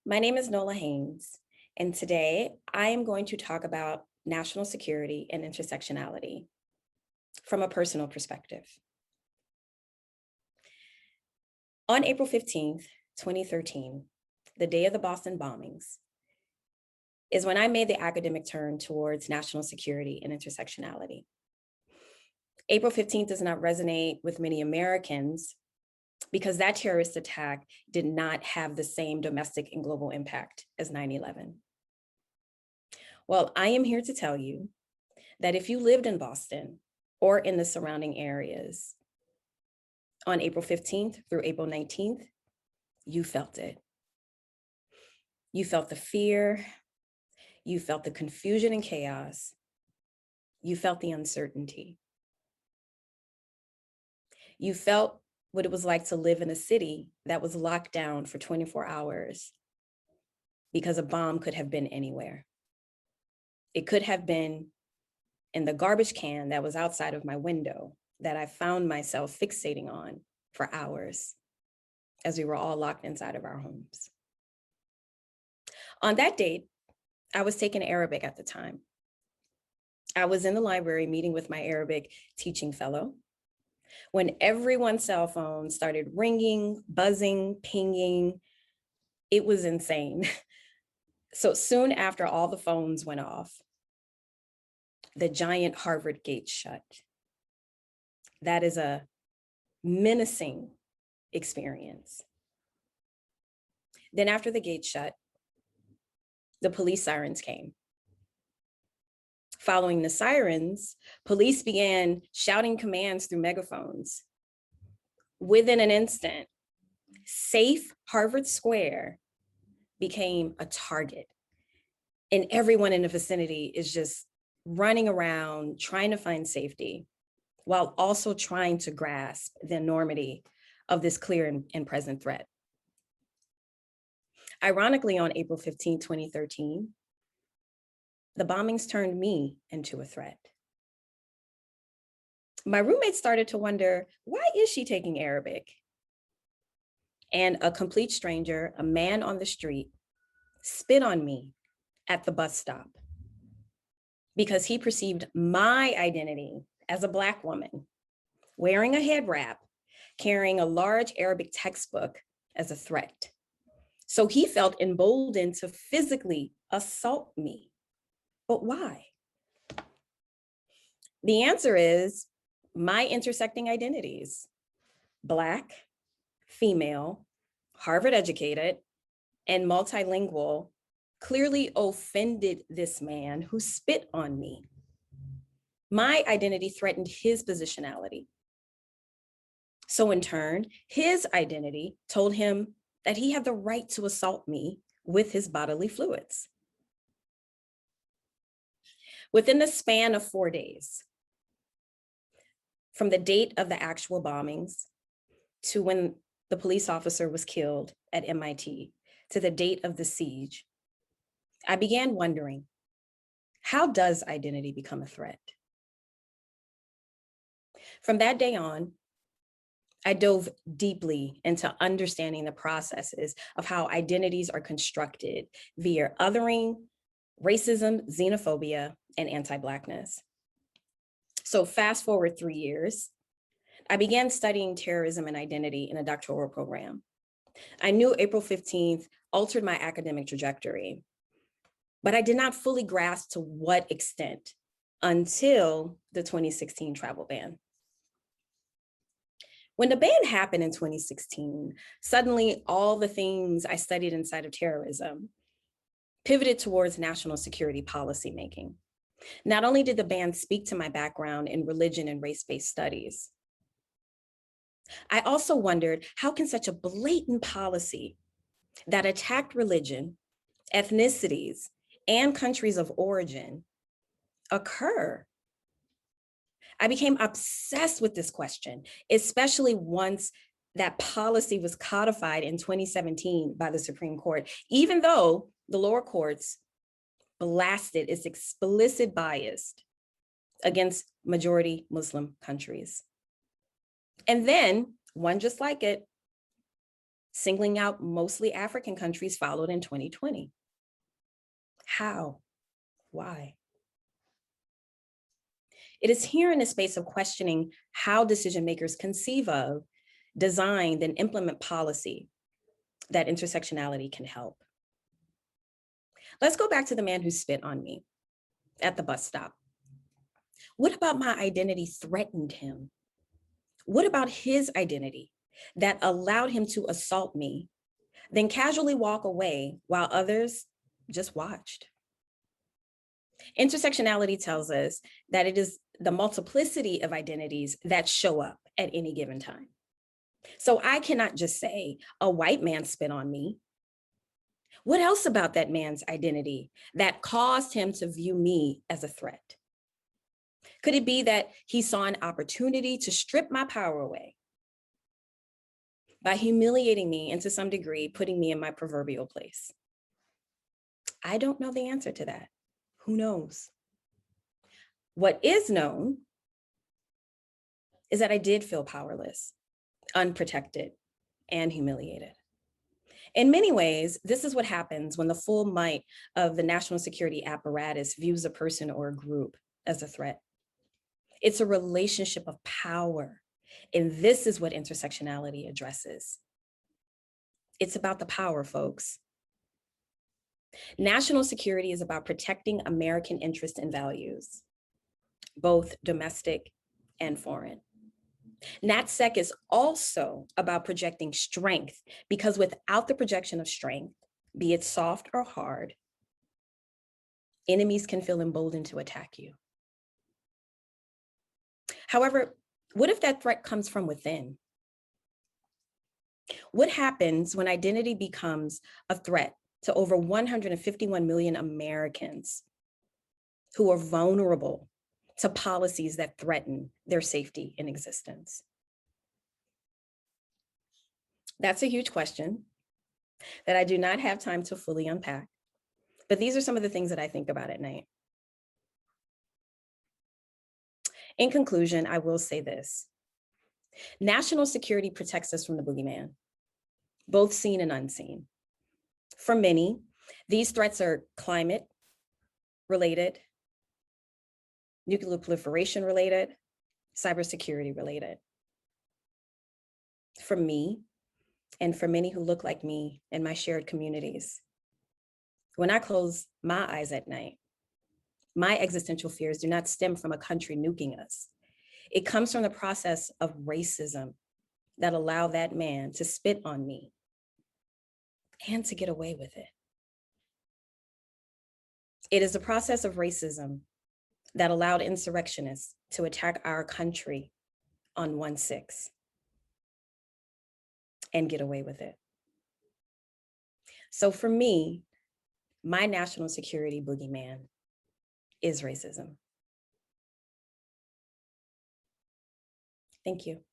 My name is Nola Haynes, and today I am going to talk about national security and intersectionality from a personal perspective. On April 15th, 2013, the day of the Boston bombings, is when I made the academic turn towards national security and intersectionality. April 15th does not resonate with many Americans because that terrorist attack did not have the same domestic and global impact as 9/11. Well, I am here to tell you that if you lived in Boston or in the surrounding areas on April 15th through April 19th, you felt it. You felt the fear, you felt the confusion and chaos, you felt the uncertainty. You felt what it was like to live in a city that was locked down for 24 hours because a bomb could have been anywhere. It could have been in the garbage can that was outside of my window that I found myself fixating on for hours as we were all locked inside of our homes. On that date, I was taking Arabic at the time. I was in the library meeting with my Arabic teaching fellow when everyone's cell phone started ringing, buzzing, pinging. It was insane. So soon after all the phones went off, the giant Harvard gate shut. That is a menacing experience. Then after the gate shut, the police sirens came. Following the sirens, police began shouting commands through megaphones. Within an instant, safe Harvard Square became a target. And everyone in the vicinity is just running around trying to find safety while also trying to grasp the enormity of this clear and present threat. Ironically, on April 15, 2013, the bombings turned me into a threat. My roommate started to wonder, why is she taking Arabic? And a complete stranger, a man on the street, spit on me at the bus stop because he perceived my identity as a Black woman, wearing a head wrap, carrying a large Arabic textbook as a threat. So he felt emboldened to physically assault me. But why? The answer is my intersecting identities: Black, female, Harvard educated, and multilingual clearly offended this man who spit on me. My identity threatened his positionality. So in turn, his identity told him that he had the right to assault me with his bodily fluids. Within the span of 4 days, from the date of the actual bombings to when the police officer was killed at MIT, to the date of the siege, I began wondering, how does identity become a threat? From that day on, I dove deeply into understanding the processes of how identities are constructed via othering, racism, xenophobia, and anti-Blackness. So fast forward 3 years, I began studying terrorism and identity in a doctoral program. I knew April 15th altered my academic trajectory, but I did not fully grasp to what extent until the 2016 travel ban. When the ban happened in 2016, suddenly all the things I studied inside of terrorism pivoted towards national security policymaking. Not only did the ban speak to my background in religion and race-based studies, I also wondered, how can such a blatant policy that attacked religion, ethnicities, and countries of origin occur? I became obsessed with this question, especially once that policy was codified in 2017 by the Supreme Court, even though the lower courts blasted its explicit bias against majority Muslim countries. And then, one just like it, singling out mostly African countries followed in 2020. How? Why? It is here in the space of questioning how decision makers conceive of, design, and implement policy that intersectionality can help. Let's go back to the man who spit on me at the bus stop. What about my identity threatened him? What about his identity that allowed him to assault me, then casually walk away while others just watched? Intersectionality tells us that it is the multiplicity of identities that show up at any given time. So I cannot just say a white man spit on me. What else about that man's identity that caused him to view me as a threat? Could it be that he saw an opportunity to strip my power away by humiliating me and to some degree, putting me in my proverbial place? I don't know the answer to that. Who knows? What is known is that I did feel powerless, unprotected, and humiliated. In many ways, this is what happens when the full might of the national security apparatus views a person or a group as a threat. It's a relationship of power, and this is what intersectionality addresses. It's about the power, folks. National security is about protecting American interests and values, both domestic and foreign. NatSec is also about projecting strength, because without the projection of strength, be it soft or hard, enemies can feel emboldened to attack you. However, what if that threat comes from within? What happens when identity becomes a threat to over 151 million Americans who are vulnerable to policies that threaten their safety and existence? That's a huge question that I do not have time to fully unpack, but these are some of the things that I think about at night. In conclusion, I will say this: national security protects us from the boogeyman, both seen and unseen. For many, these threats are climate related, nuclear proliferation related, cybersecurity related. For me, and for many who look like me in my shared communities, when I close my eyes at night, my existential fears do not stem from a country nuking us. It comes from the process of racism that allowed that man to spit on me and to get away with it. It is the process of racism that allowed insurrectionists to attack our country on 1/6 and get away with it. So for me, my national security boogeyman is racism. Thank you.